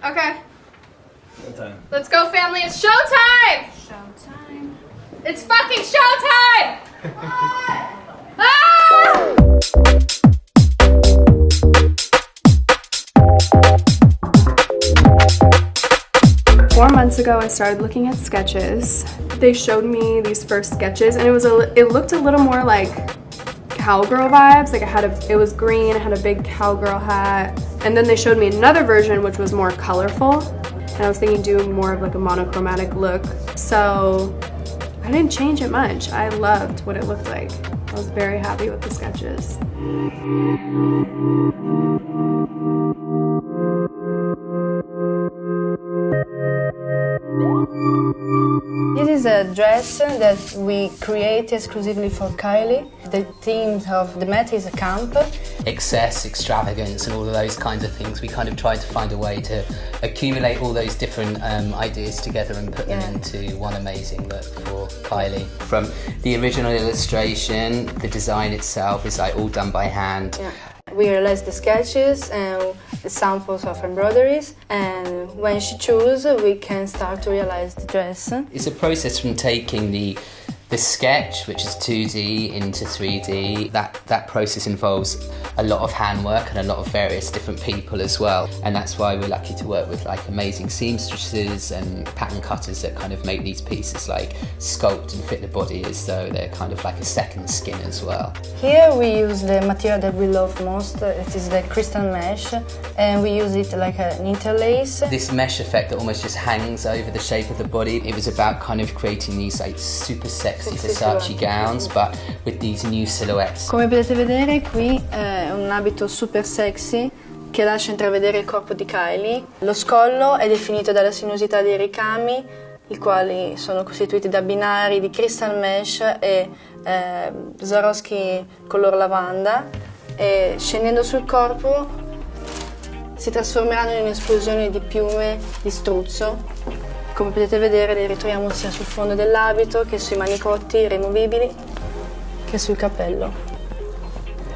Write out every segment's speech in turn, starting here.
Okay. Showtime. Let's go, family. It's showtime! Showtime. It's fucking showtime! Ah! 4 months ago, I started looking at sketches. They showed me these first sketches, and it looked a little more like cowgirl vibes. Like it was green, it had a big cowgirl hat, and then they showed me another version which was more colorful. And I was thinking doing more of like a monochromatic look. So I didn't change it much. I loved what it looked like. I was very happy with the sketches. This is a dress that we create exclusively for Kylie. The theme of the Met is a camp. Excess, extravagance, and all of those kinds of things. We kind of tried to find a way to accumulate all those different ideas together and put them into one amazing look for Kylie. From the original illustration, the design itself is like all done by hand. Yeah. We realized the sketches and the samples of embroideries, and when she chooses, we can start to realize the dress. It's a process from taking the sketch, which is 2D, into 3D. That process involves a lot of handwork and a lot of various different people as well. And that's why we're lucky to work with like amazing seamstresses and pattern cutters that kind of make these pieces like sculpt and fit the body as though they're kind of like a second skin as well. Here we use the material that we love most. It is the crystal mesh, and we use it like an interlace. This mesh effect that almost just hangs over the shape of the body. It was about kind of creating these like super sexy Versace gowns, but with these new silhouettes. Come potete vedere, qui è un abito super sexy che lascia intravedere il corpo di Kylie. Lo scollo è definito dalla sinuosità dei ricami, i quali sono costituiti da binari di crystal mesh e Swarovski color lavanda, e scendendo sul corpo si trasformeranno in un'esplosione di piume di struzzo. Come potete vedere, le ritroviamo sia sul fondo dell'abito che sui manicotti rimovibili che sul cappello.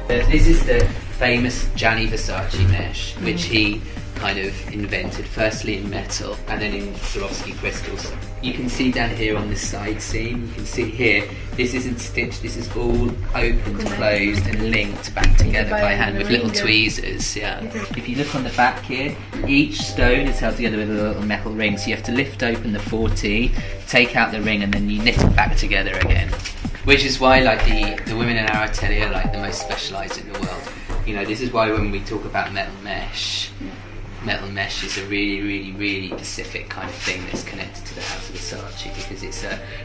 This is the famous Gianni Versace mesh, which he kind of invented, firstly in metal and then in Swarovski crystals. You can see down here on this side seam, you can see here, this isn't stitched, this is all opened, closed and linked back together by hand with little tweezers, yeah. If you look on the back here, each stone is held together with a little metal ring, so you have to lift open the 40, take out the ring and then you knit it back together again. Which is why like the women in our atelier are like the most specialised in the world. You know, this is why when we talk about metal mesh is a really, really, really specific kind of thing that's connected to the House of Versace, because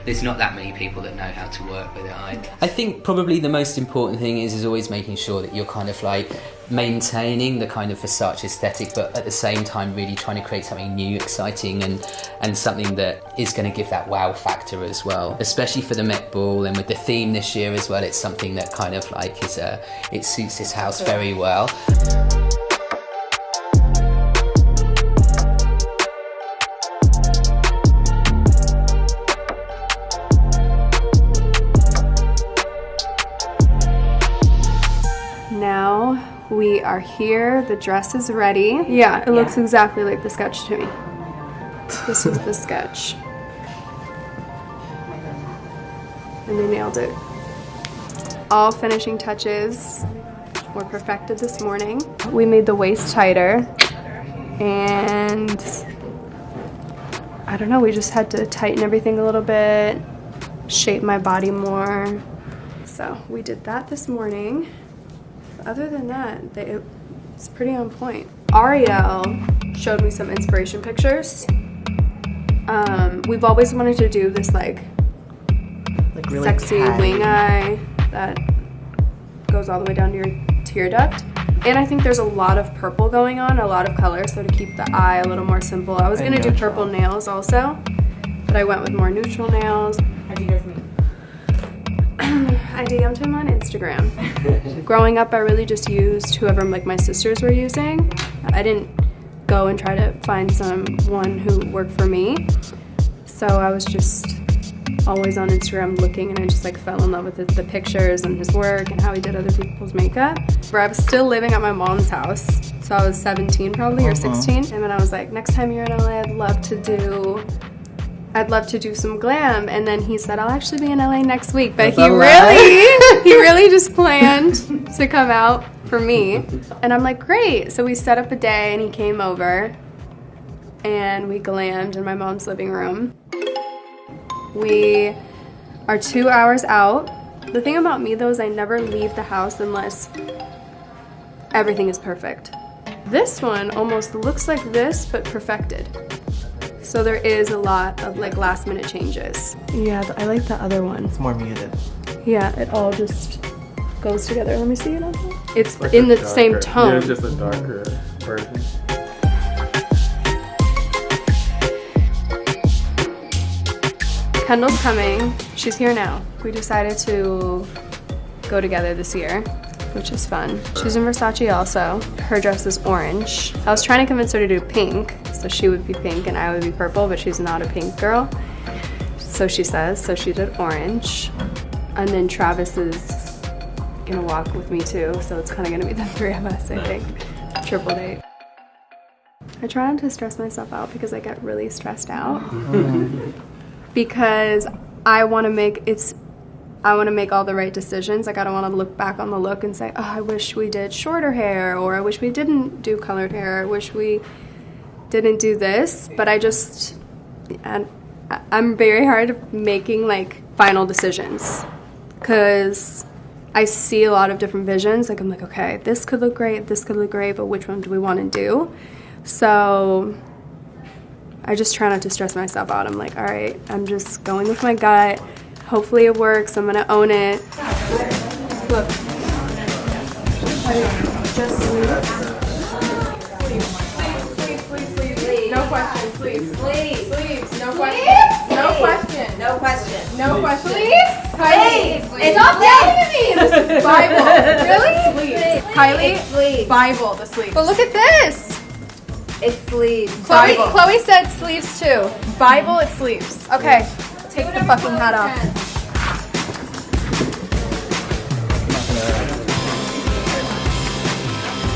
there's not that many people that know how to work with it either. I think probably the most important thing is always making sure that you're kind of like maintaining the kind of Versace aesthetic, but at the same time really trying to create something new, exciting, and something that is going to give that wow factor as well. Especially for the Met Ball and with the theme this year as well, it's something that kind of like it suits this house very well. Now we are here, the dress is ready. Yeah, it looks exactly like the sketch to me. This is the sketch. And they nailed it. All finishing touches were perfected this morning. We made the waist tighter, and I don't know, we just had to tighten everything a little bit, shape my body more. So we did that this morning. Other than that, it's pretty on point. Ariel showed me some inspiration pictures. We've always wanted to do this like really sexy wing eye that goes all the way down to your tear duct. And I think there's a lot of purple going on, a lot of color, so to keep the eye a little more simple. I was gonna do purple nails also, but I went with more neutral nails. How'd you guys meet? I DM'd him on Instagram. Growing up, I really just used whoever like my sisters were using. I didn't go and try to find someone who worked for me. So I was just always on Instagram looking, and I just like fell in love with the pictures and his work and how he did other people's makeup. Where I was still living at my mom's house, so I was 17 probably or 16, and then I was like, next time you're in LA, I'd love to do some glam. And then he said, I'll actually be in LA next week, but he really just planned to come out for me. And I'm like, great. So we set up a day and he came over and we glammed in my mom's living room. We are 2 hours out. The thing about me though is I never leave the house unless everything is perfect. This one almost looks like this, but perfected. So there is a lot of like last minute changes. Yeah, I like the other one. It's more muted. Yeah, it all just goes together. Let me see it on here. It's like in the same tone. Yeah, it's just a darker version. Kendall's coming. She's here now. We decided to go together this year, which is fun. She's in Versace also. Her dress is orange. I was trying to convince her to do pink, so she would be pink and I would be purple, but she's not a pink girl. So she says, so she did orange. And then Travis is gonna walk with me too, so it's kind of gonna be the three of us, I think. Triple date. I try not to stress myself out because I get really stressed out. Because I want to make all the right decisions. Like I don't want to look back on the look and say, oh, I wish we did shorter hair, or I wish we didn't do colored hair, I wish we didn't do this. But I'm very hard at making like final decisions because I see a lot of different visions. Like I'm like, okay, this could look great, but which one do we want to do? So I just try not to stress myself out. I'm like, all right, I'm just going with my gut. Hopefully it works. I'm gonna own it. Look. Just sleeves. Sleeves. No question. Sleeves. Sleeves. No question. No question. No question. No question. Sleeves? Kylie. It's Stop yelling at me. This is Bible. Really? Sleeves. Kylie. It's sleeves. Bible. The sleeves. But look at this. It's sleeves. Chloe said sleeves too. Bible, it's sleeves. Okay, take the fucking hat off.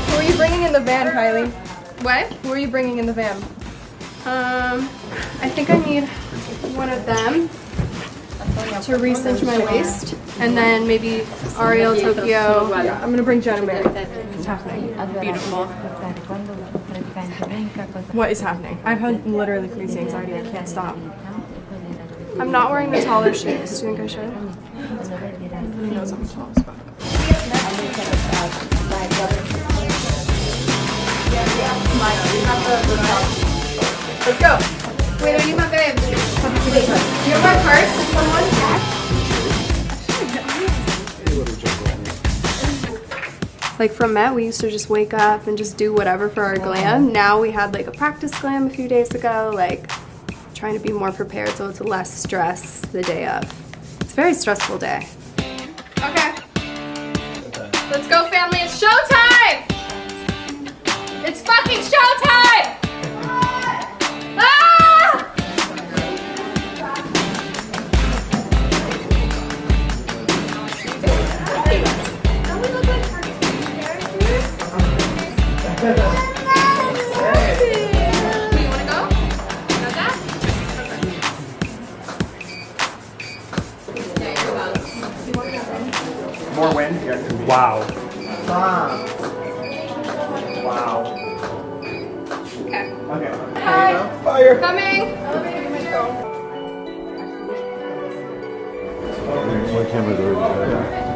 Who are you bringing in the van, Kylie? What? Who are you bringing in the van? I think I need one of them to re-cinch my waist, and then maybe Ariel, Tokyo. Yeah, I'm gonna bring Jen and Mary. It's happening. Beautiful. What is happening? I've had literally crazy anxiety. I can't stop. I'm not wearing the taller shoes. Do you think I should? He knows I'm tall as fuck. Let's go. Wait, I need my babe. Do you have my purse? Someone? Like from Met, we used to just wake up and just do whatever for our glam. Now we had like a practice glam a few days ago, like trying to be more prepared so it's less stress the day of. It's a very stressful day. Okay. Let's go, family. It's showtime! It's fucking showtime! Ah! More wind? Wow. Wow. Okay. Okay. Hi. Fire. Coming. What camera do we have?